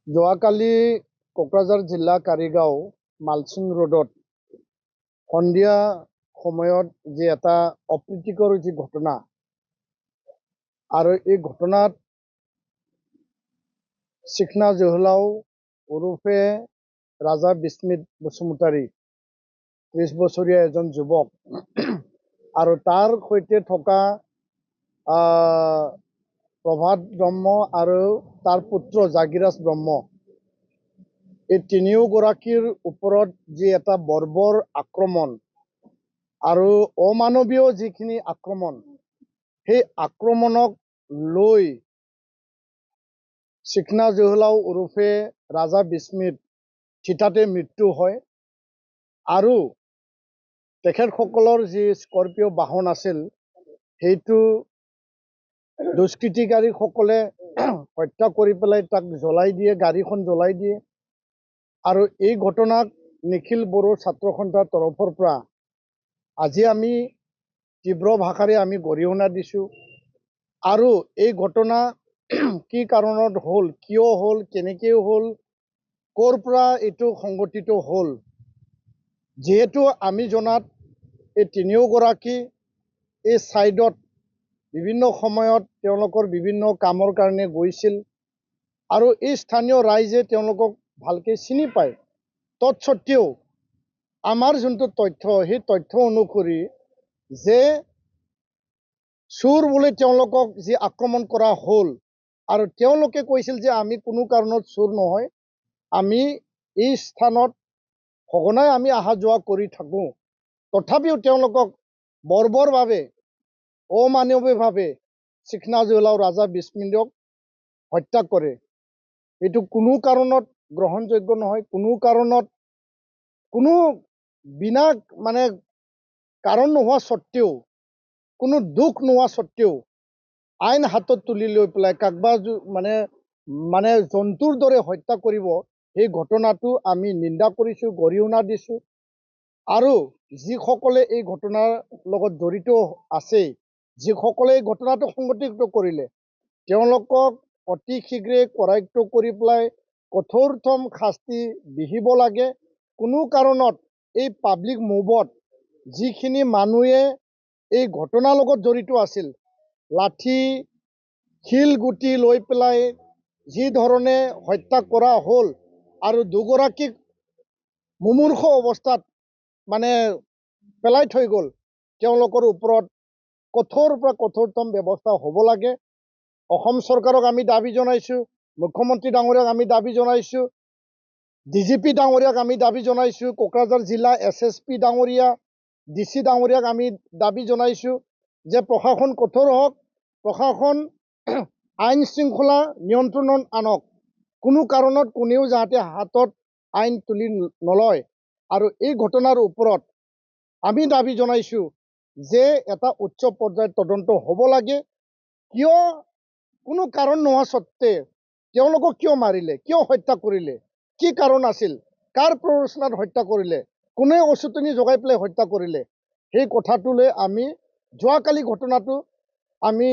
যোৱাকালি কোকৰাঝাৰ জিলা কাৰিগাঁও মালচিং ৰোডত সন্ধিয়া সময়ত যি এটা অপ্ৰীতিকৰ যি ঘটনা আৰু এই ঘটনাত চিকনা জহলাও ওৰফে ৰাজা বিস্মিত বসুমতাৰী ৩০ বছৰীয়া এজন যুৱক আৰু তাৰ সৈতে থকা প্ৰভাত ব্ৰহ্ম আৰু তাৰ পুত্ৰ জাগিৰাজ ব্ৰহ্ম এই তিনিওগৰাকীৰ ওপৰত যি এটা বৰ্বৰ আক্ৰমণ আৰু অমানৱীয় যিখিনি আক্ৰমণ সেই আক্ৰমণক লৈ চিকনা জহলাও ওৰফে ৰাজা বিস্মিত থিতাতে মৃত্যু হয় আৰু তেখেতসকলৰ যি স্কৰপিঅ' বাহন আছিল সেইটো দুষ্কৃতিকাৰীসকলে হত্যা কৰি পেলাই তাক জ্বলাই দিয়ে, গাড়ীখন জ্বলাই দিয়ে। আৰু এই ঘটনাক নিখিল বড়ো ছাত্ৰ সন্থাৰ তৰফৰ পৰা আজি আমি তীব্ৰ ভাষাৰে আমি গৰিহণা দিছোঁ আৰু এই ঘটনা কি কাৰণত হ'ল, কিয় হ'ল, কেনেকৈ হ'ল, ক'ৰ পৰা এইটো সংঘটিত হ'ল, যিহেতু আমি জনাত এই তিনিওগৰাকী এই ছাইডত বিভিন্ন সময়ত তেওঁলোকৰ বিভিন্ন কামৰ কাৰণে গৈছিল আৰু এই স্থানীয় ৰাইজে তেওঁলোকক ভালকৈ চিনি পায়। তৎসত্ত্বেও আমাৰ যোনটো তথ্য সেই তথ্য অনুসৰি যে চোৰ বুলি তেওঁলোকক যি আক্ৰমণ কৰা হ'ল আৰু তেওঁলোকে কৈছিল যে আমি কোনো কাৰণত চোৰ নহয়, আমি এই স্থানত সঘনাই আমি অহা যোৱা কৰি থাকোঁ, তথাপিও তেওঁলোকক বৰ্বৰভাৱে অমানৱীয়ভাৱে চিকনা জহলাও ৰাজা বিস্মিতক হত্যা কৰে। এইটো কোনো কাৰণত গ্ৰহণযোগ্য নহয়, কোনো কাৰণত কোনো বিনা কাৰণ নোহোৱা স্বত্তেও, কোনো দুখ নোহোৱা স্বত্তেও আইন হাতত তুলি লৈ পেলাই কাকবা জন্তুৰ দৰে হত্যা কৰিব, সেই ঘটনাটো আমি নিন্দা কৰিছোঁ, গৰিহণা দিছোঁ। আৰু যিসকলে এই ঘটনাৰ লগত জড়িত আছে, যিসকলে এই ঘটনাটো সংঘটিত কৰিলে, তেওঁলোকক অতি শীঘ্ৰে কৰায়ত্ব কৰি পেলাই কঠোৰতম শাস্তি বিহিব লাগে। কোনো কাৰণত এই পাব্লিক মুভত যিখিনি মানুহে এই ঘটনাৰ লগত জড়িত আছিল, লাঠি শিলগুটি লৈ পেলাই যি ধৰণে হত্যা কৰা হ'ল আৰু দুগৰাকীক মুমূৰ্ষ অৱস্থাত পেলাই থৈ গ'ল, তেওঁলোকৰ ওপৰত কঠোৰ পৰা কঠোৰতম ব্যৱস্থা হ'ব লাগে। অসম চৰকাৰক আমি দাবী জনাইছোঁ, মুখ্যমন্ত্ৰী ডাঙৰীয়াক আমি দাবী জনাইছোঁ, DGP ডাঙৰীয়াক আমি দাবী জনাইছোঁ, কোকৰাঝাৰ জিলা SSP ডাঙৰীয়া, DC ডাঙৰীয়াক আমি দাবী জনাইছোঁ যে প্ৰশাসন কঠোৰ হওক, প্ৰশাসন আইন শৃংখলা নিয়ন্ত্ৰণত আনক, কোনো কাৰণত কোনেও যাতে হাতত আইন তুলি নলয়। আৰু এই ঘটনাৰ ওপৰত আমি দাবী জনাইছোঁ যে এটা উচ্চ পৰ্যায়ৰ তদন্ত হ'ব লাগে। কিয় কোনো কাৰণ নোহোৱা স্বত্তে তেওঁলোকক কিয় মাৰিলে, কিয় হত্যা কৰিলে, কি কাৰণ আছিল, কাৰ প্ৰৰোচনাত হত্যা কৰিলে, কোনে অচেতনি জগাই পেলাই হত্যা কৰিলে, সেই কথাটোলৈ আমি যোৱাকালি ঘটনাটো আমি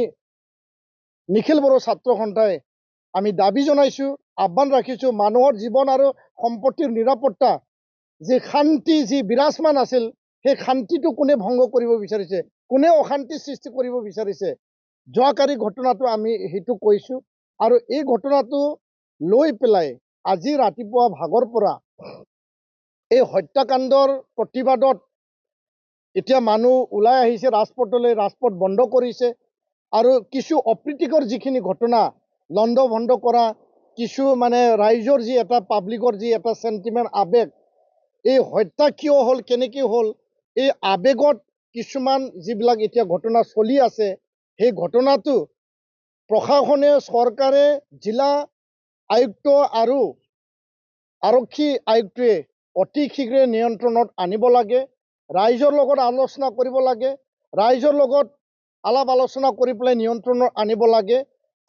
নিখিল বড়ো ছাত্ৰ সন্থাই আমি দাবী জনাইছোঁ, আহ্বান ৰাখিছোঁ। মানুহৰ জীৱন আৰু সম্পত্তিৰ নিৰাপত্তা, যি শান্তি যি বিৰাজমান আছিল, সেই শান্তিটো কোনে ভংগ কৰিব বিচাৰিছে, কোনে অশান্তি সৃষ্টি কৰিব বিচাৰিছে, যোৱাকালি ঘটনাটো আমি সেইটো কৈছোঁ। আৰু এই ঘটনাটো লৈ পেলাই আজি ৰাতিপুৱা ভাগৰ পৰা এই হত্যাকাণ্ডৰ প্ৰতিবাদত এতিয়া মানুহ ওলাই আহিছে ৰাজপথলৈ, ৰাজপথ বন্ধ কৰিছে আৰু কিছু অপ্ৰীতিকৰ যিখিনি ঘটনা লণ্ড ভণ্ড কৰা, কিছু ৰাইজৰ যি এটা পাব্লিকৰ যি এটা চেণ্টিমেণ্ট আৱেগ, এই হত্যা কিয় হ'ল, কেনেকৈ হ'ল, এই আৱেগত কিছুমান যিবিলাক এতিয়া ঘটনা চলি আছে, সেই ঘটনাটো প্ৰশাসনে, চৰকাৰে, জিলা আয়ুক্ত আৰু আৰক্ষী আয়ুক্তই অতি শীঘ্ৰে নিয়ন্ত্ৰণত আনিব লাগে, ৰাইজৰ লগত আলোচনা কৰিব লাগে, ৰাইজৰ লগত আলাপ আলোচনা কৰি পেলাই নিয়ন্ত্ৰণত আনিব লাগে।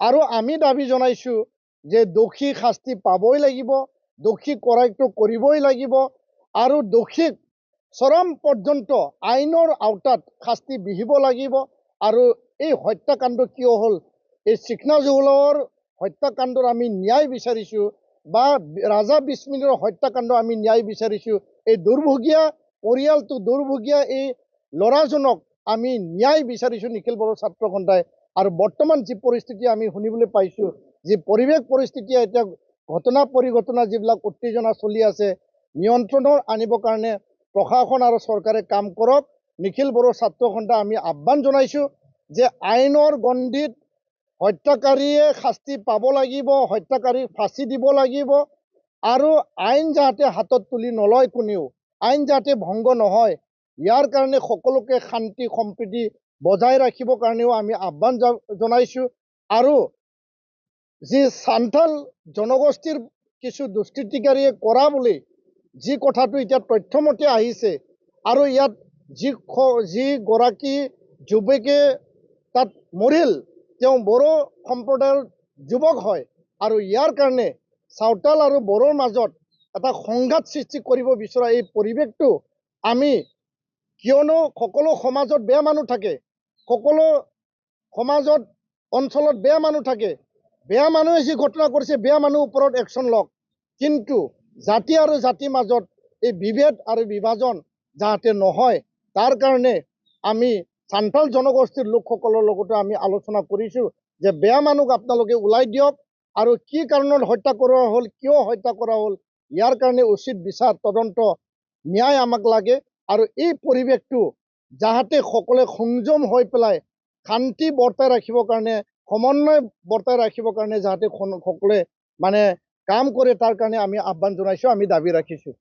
আৰু আমি দাবী জনাইছোঁ যে দোষী শাস্তি পাবই লাগিব, দোষীক কৰায়ত্ব কৰিবই লাগিব আৰু দোষীক চৰম পৰ্যন্ত আইনৰ আওতাত শাস্তি বিহিব লাগিব। আৰু এই হত্যাকাণ্ড কিয় হ'ল, এই চিকনা জহলাওৰ হত্যাকাণ্ডৰ আমি ন্যায় বিচাৰিছোঁ, বা ৰাজা বিস্মিলৰ হত্যাকাণ্ড আমি ন্যায় বিচাৰিছোঁ। এই দুৰ্ভগীয়া পৰিয়ালটো, দুৰ্ভগীয়া এই ল'ৰাজনক আমি ন্যায় বিচাৰিছোঁ নিখিল বড়ো ছাত্ৰ সন্থাই। আৰু বৰ্তমান যি পৰিস্থিতি আমি শুনিবলৈ পাইছোঁ, যি পৰিৱেশ পৰিস্থিতি এতিয়া ঘটনা পৰিঘটনা যিবিলাক উত্তেজনা চলি আছে, নিয়ন্ত্ৰণৰ আনিবৰ কাৰণে প্ৰশাসন আৰু চৰকাৰে কাম কৰক। নিখিল বড়ো ছাত্ৰ সন্থাই আমি আহ্বান জনাইছোঁ যে আইনৰ গণ্ডিত হত্যাকাৰীয়ে শাস্তি পাব লাগিব, হত্যাকাৰীক ফাঁচি দিব লাগিব, আৰু আইন যাতে হাতত তুলি নলয় কোনেও, আইন যাতে ভংগ নহয়, ইয়াৰ কাৰণে সকলোকে শান্তি সম্প্ৰীতি বজাই ৰাখিবৰ কাৰণেও আমি আহ্বান জনাইছোঁ। আৰু যি সান্থাল জনগোষ্ঠীৰ কিছু দুষ্কৃতিকাৰীয়ে কৰা বুলি যি কথাটো এতিয়া তথ্যমতে আহিছে, আৰু ইয়াত যিগৰাকী যুৱকে তাত মৰিল তেওঁ বড়ো সম্প্ৰদায়ৰ যুৱক হয়। আৰু ইয়াৰ কাৰণে চাওতাল আৰু বড়োৰ মাজত এটা সংঘাত সৃষ্টি কৰিব বিচৰা এই পৰিৱেশটো আমি, কিয়নো সকলো সমাজত বেয়া মানুহ থাকে, সকলো সমাজত অঞ্চলত বেয়া মানুহ থাকে, বেয়া মানুহে যি ঘটনা কৰিছে বেয়া মানুহৰ ওপৰত একশ্যন লওক, কিন্তু জাতি আৰু জাতিৰ মাজত এই বিভেদ আৰু বিভাজন যাতে নহয় তাৰ কাৰণে আমি সান্থাল জনগোষ্ঠীৰ লোকসকলৰ লগতো আমি আলোচনা কৰিছোঁ যে বেয়া মানুহক আপোনালোকে ওলাই দিয়ক, আৰু কি কাৰণত হত্যা কৰা হ'ল, কিয় হত্যা কৰা হ'ল, ইয়াৰ কাৰণে উচিত বিচাৰ তদন্ত ন্যায় আমাক লাগে। আৰু এই পৰিৱেশটো যাতে সকলোৱে সংযম হৈ পেলাই শান্তি বৰ্তাই ৰাখিবৰ কাৰণে, সমন্বয় বৰ্তাই ৰাখিবৰ কাৰণে যাতে সকলোৱে মানে কাম কৰে তাৰ কাৰণে আমি আহ্বান জনাইছোঁ, আমি দাবী ৰাখিছোঁ।